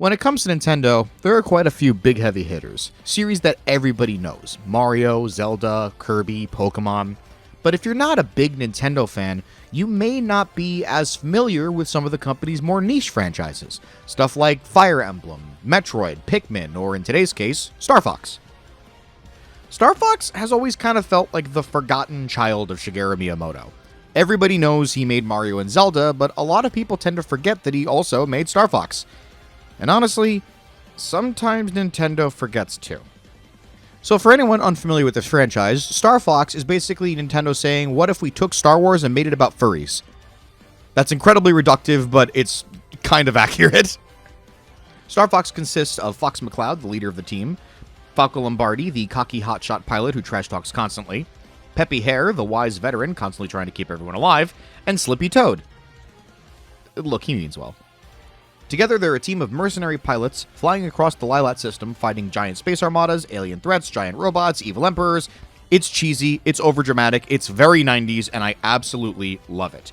When it comes to Nintendo, there are quite a few big heavy hitters, series that everybody knows: Mario, Zelda, Kirby, Pokemon. But if you're not a big Nintendo fan, you may not be as familiar with some of the company's more niche franchises, stuff like Fire Emblem, Metroid, Pikmin, or in today's case, Star Fox. Star Fox has always kind of felt like the forgotten child of Shigeru Miyamoto. Everybody knows he made Mario and Zelda, but a lot of people tend to forget that he also made Star Fox. And honestly, sometimes Nintendo forgets too. So for anyone unfamiliar with this franchise, Star Fox is basically Nintendo saying, what if we took Star Wars and made it about furries? That's incredibly reductive, but it's kind of accurate. Star Fox consists of Fox McCloud, the leader of the team, Falco Lombardi, the cocky hotshot pilot who trash talks constantly, Peppy Hare, the wise veteran constantly trying to keep everyone alive, and Slippy Toad. Look, he means well. Together, they're a team of mercenary pilots flying across the Lylat system, fighting giant space armadas, alien threats, giant robots, evil emperors. It's cheesy, it's overdramatic, it's very 90s, and I absolutely love it.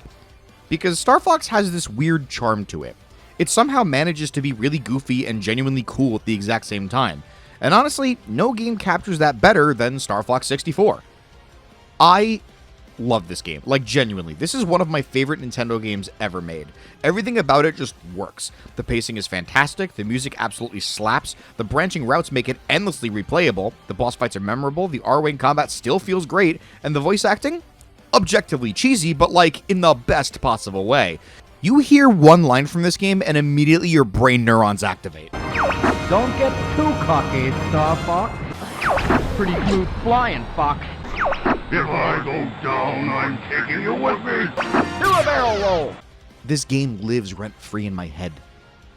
Because Star Fox has this weird charm to it. It somehow manages to be really goofy and genuinely cool at the exact same time. And honestly, no game captures that better than Star Fox 64. I love this game, like genuinely. This is one of my favorite Nintendo games ever made. Everything about it just works. The pacing is fantastic, the music absolutely slaps, the branching routes make it endlessly replayable, the boss fights are memorable, the R-Wing combat still feels great, and the voice acting? Objectively cheesy, but like in the best possible way. You hear one line from this game and immediately your brain neurons activate. Don't get too cocky, Star Fox. Pretty smooth flying, Fox. If I go down, I'm taking you with me. Do a barrel roll. This game lives rent-free in my head.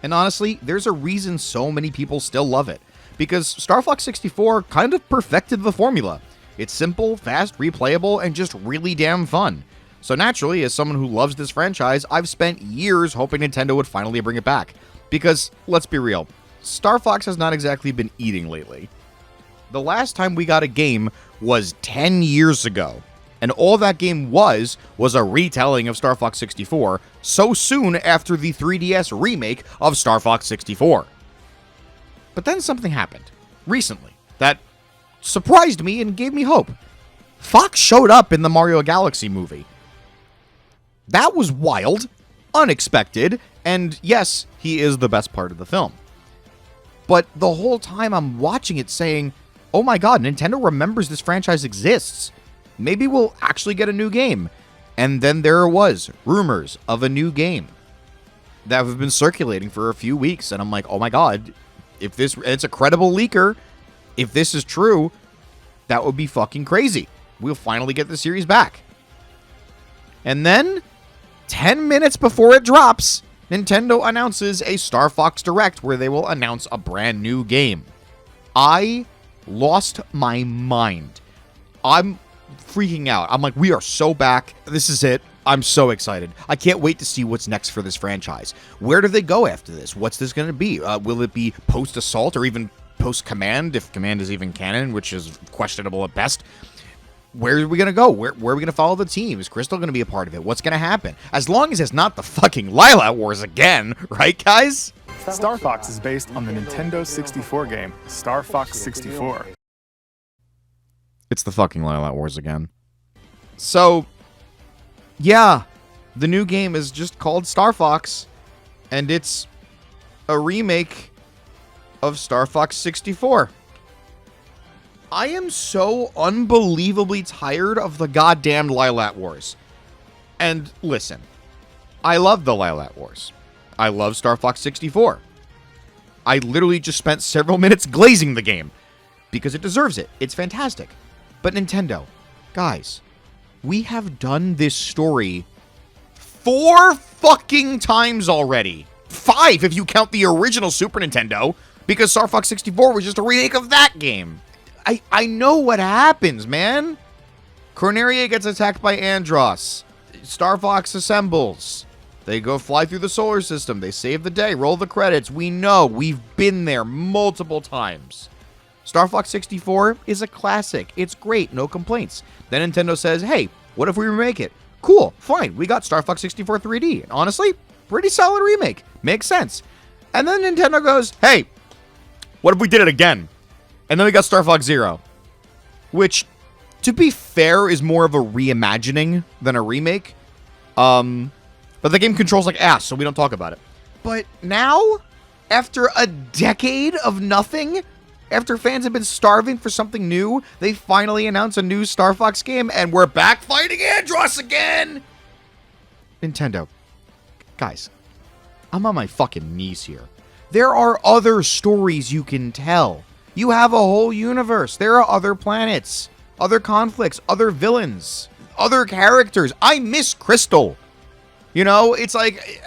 And honestly, there's a reason so many people still love it. Because Star Fox 64 kind of perfected the formula. It's simple, fast, replayable, and just really damn fun. So naturally, as someone who loves this franchise, I've spent years hoping Nintendo would finally bring it back. Because, let's be real, Star Fox has not exactly been eating lately. The last time we got a game was 10 years ago, and all that game was a retelling of Star Fox 64, so soon after the 3DS remake of Star Fox 64. But then something happened, recently, that surprised me and gave me hope. Fox showed up in the Mario Galaxy movie. That was wild, unexpected, and yes, he is the best part of the film. But the whole time I'm watching it saying, oh my god, Nintendo remembers this franchise exists. Maybe we'll actually get a new game. And then there was rumors of a new game that have been circulating for a few weeks. And I'm like, oh my god, if this, it's a credible leaker. If this is true, that would be fucking crazy. We'll finally get the series back. And then, 10 minutes before it drops, Nintendo announces a Star Fox Direct where they will announce a brand new game. I lost my mind. I'm freaking out. I'm like, we are so back. This is it. I'm so excited. I can't wait to see what's next for this franchise. Where do they go after this? What's this going to be? Will it be post-Assault or even post-Command, if Command is even canon, which is questionable at best? Where are we going to go? Where are we going to follow the team? Is Crystal going to be a part of it? What's going to happen? As long as it's not the fucking Lylat Wars again, right, guys? Star Fox is based on the Nintendo 64 game, Star Fox 64. It's the fucking Lylat Wars again. So, yeah, the new game is just called Star Fox, and it's a remake of Star Fox 64. I am so unbelievably tired of the goddamn Lylat Wars. And listen, I love the Lylat Wars. I love Star Fox 64. I literally just spent several minutes glazing the game because it deserves it. It's fantastic. But Nintendo, guys, we have done this story 4 fucking times already. 5 if you count the original Super Nintendo, because Star Fox 64 was just a remake of that game. I know what happens, man. Corneria gets attacked by Andross. Star Fox assembles. They go fly through the solar system. They save the day. Roll the credits. We know. We've been there multiple times. Star Fox 64 is a classic. It's great. No complaints. Then Nintendo says, hey, what if we remake it? Cool. Fine. We got Star Fox 64 3D. And honestly, pretty solid remake. Makes sense. And then Nintendo goes, hey, what if we did it again? And then we got Star Fox Zero, which, to be fair, is more of a reimagining than a remake. But the game controls like ass, so we don't talk about it. But now, after a decade of nothing, after fans have been starving for something new, they finally announce a new Star Fox game, and we're back fighting Andross again! Nintendo. Guys, I'm on my fucking knees here. There are other stories you can tell. You have a whole universe. There are other planets, other conflicts, other villains, other characters. I miss Crystal. You know, it's like,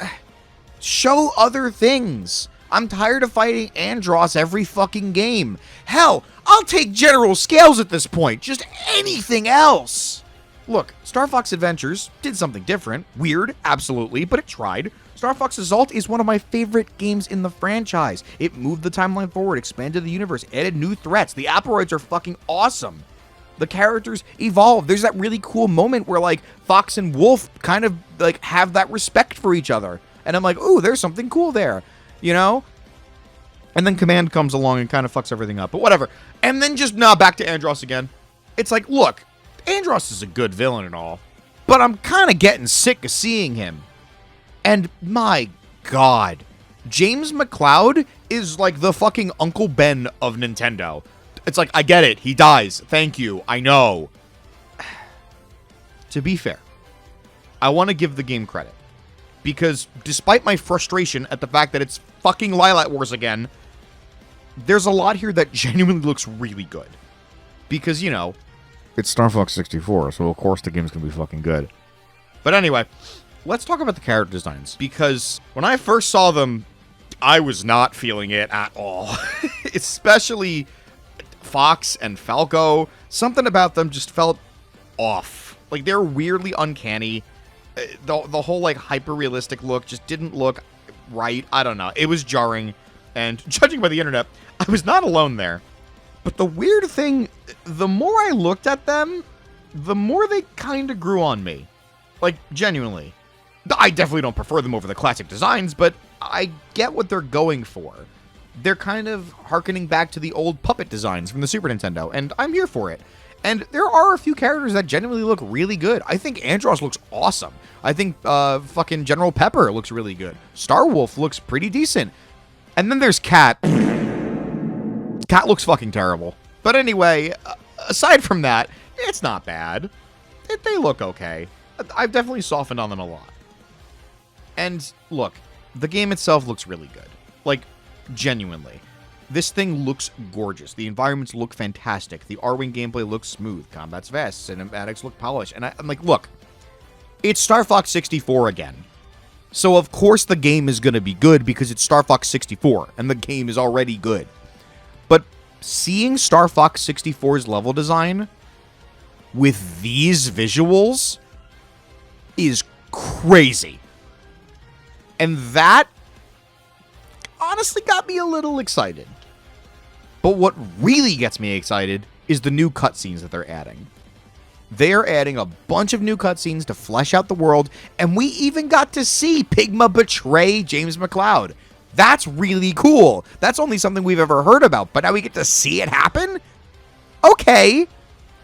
show other things. I'm tired of fighting Andross every fucking game. Hell, I'll take General Scales at this point. Just anything else. Look, Star Fox Adventures did something different. Weird, absolutely, but it tried. Star Fox Assault is one of my favorite games in the franchise. It moved the timeline forward, expanded the universe, added new threats. The Aperoids are fucking awesome. The characters evolve. There's that really cool moment where, like, Fox and Wolf kind of, like, have that respect for each other. And I'm like, ooh, there's something cool there, you know? And then Command comes along and kind of fucks everything up, but whatever. And then just, back to Andross again. It's like, look, Andross is a good villain and all, but I'm kind of getting sick of seeing him. And my God, James McCloud is like the fucking Uncle Ben of Nintendo. It's like, I get it. He dies. Thank you. I know. To be fair, I want to give the game credit. Because despite my frustration at the fact that it's fucking Lylat Wars again, there's a lot here that genuinely looks really good. Because, you know, it's Star Fox 64, so of course the game's going to be fucking good. But anyway, let's talk about the character designs. Because when I first saw them, I was not feeling it at all. Especially Fox and Falco. Something about them just felt off. Like, they're weirdly uncanny. The whole, like, hyper-realistic look just didn't look right. I don't know. It was jarring. And judging by the internet, I was not alone there. But the weird thing, the more I looked at them, the more they kind of grew on me. Like, genuinely. I definitely don't prefer them over the classic designs, but I get what they're going for. They're kind of harkening back to the old puppet designs from the Super Nintendo, and I'm here for it. And there are a few characters that genuinely look really good. I think Andross looks awesome. I think fucking General Pepper looks really good. Star Wolf looks pretty decent. And then there's Cat. Cat looks fucking terrible. But anyway, aside from that, it's not bad. They look okay. I've definitely softened on them a lot. And look, the game itself looks really good. Like, genuinely. This thing looks gorgeous. The environments look fantastic. The R-Wing gameplay looks smooth. Combat's fast. Cinematics look polished. And I'm like, look, it's Star Fox 64 again. So of course the game is going to be good because it's Star Fox 64, and the game is already good. But seeing Star Fox 64's level design with these visuals is crazy. And that honestly got me a little excited. But what really gets me excited is the new cutscenes that they're adding. They're adding a bunch of new cutscenes to flesh out the world, and we even got to see Pigma betray James McCloud. That's really cool. That's only something we've ever heard about, but now we get to see it happen? Okay,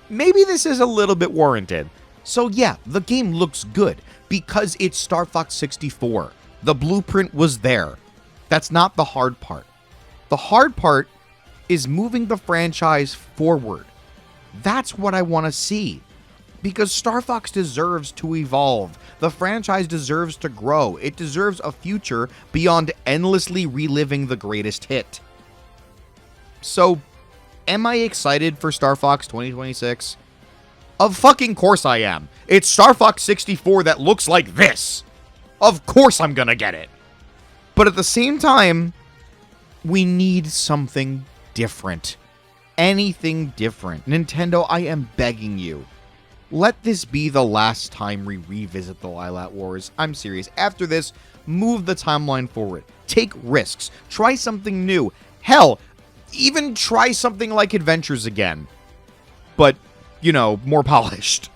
maybe this is a little bit warranted. So yeah, the game looks good because it's Star Fox 64. The blueprint was there. That's not the hard part. The hard part is moving the franchise forward. That's what I want to see. Because Star Fox deserves to evolve. The franchise deserves to grow. It deserves a future beyond endlessly reliving the greatest hit. So, am I excited for Star Fox 2026? Of fucking course I am. It's Star Fox 64 that looks like this. Of course I'm gonna get it. But at the same time, we need something different. Anything different. Nintendo, I am begging you. Let this be the last time we revisit the Lylat Wars. I'm serious. After this, move the timeline forward. Take risks. Try something new. Hell, even try something like Adventures again. But, you know, more polished.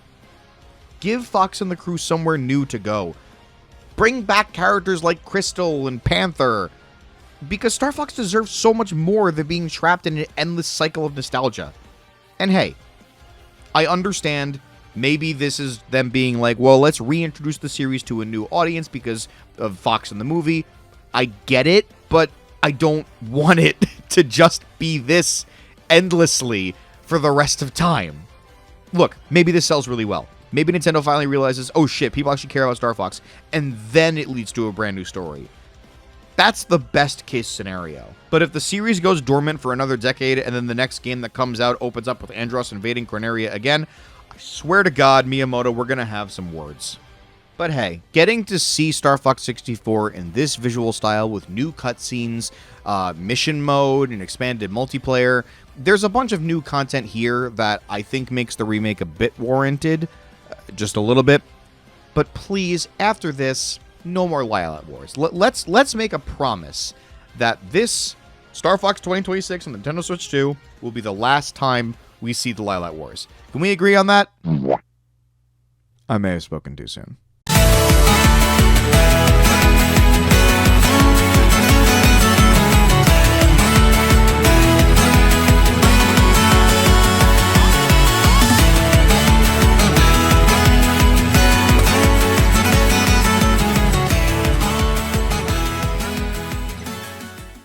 Give Fox and the crew somewhere new to go. Bring back characters like Crystal and Panther. because Star Fox deserves so much more than being trapped in an endless cycle of nostalgia. And hey, I understand maybe this is them being like, well, let's reintroduce the series to a new audience because of Fox in the movie. I get it, but I don't want it to just be this endlessly for the rest of time. Look, maybe this sells really well. Maybe Nintendo finally realizes, oh shit, people actually care about Star Fox, and then it leads to a brand new story. That's the best case scenario. But if the series goes dormant for another decade, and then the next game that comes out opens up with Andros invading Corneria again, I swear to God, Miyamoto, we're gonna have some words. But hey, getting to see Star Fox 64 in this visual style with new cutscenes, mission mode, and expanded multiplayer, there's a bunch of new content here that I think makes the remake a bit warranted, just a little bit. But please, after this, no more Lylat Wars. Let's make a promise that this Star Fox 2026 on the Nintendo Switch 2 will be the last time we see the Lylat Wars. Can we agree on that? I may have spoken too soon.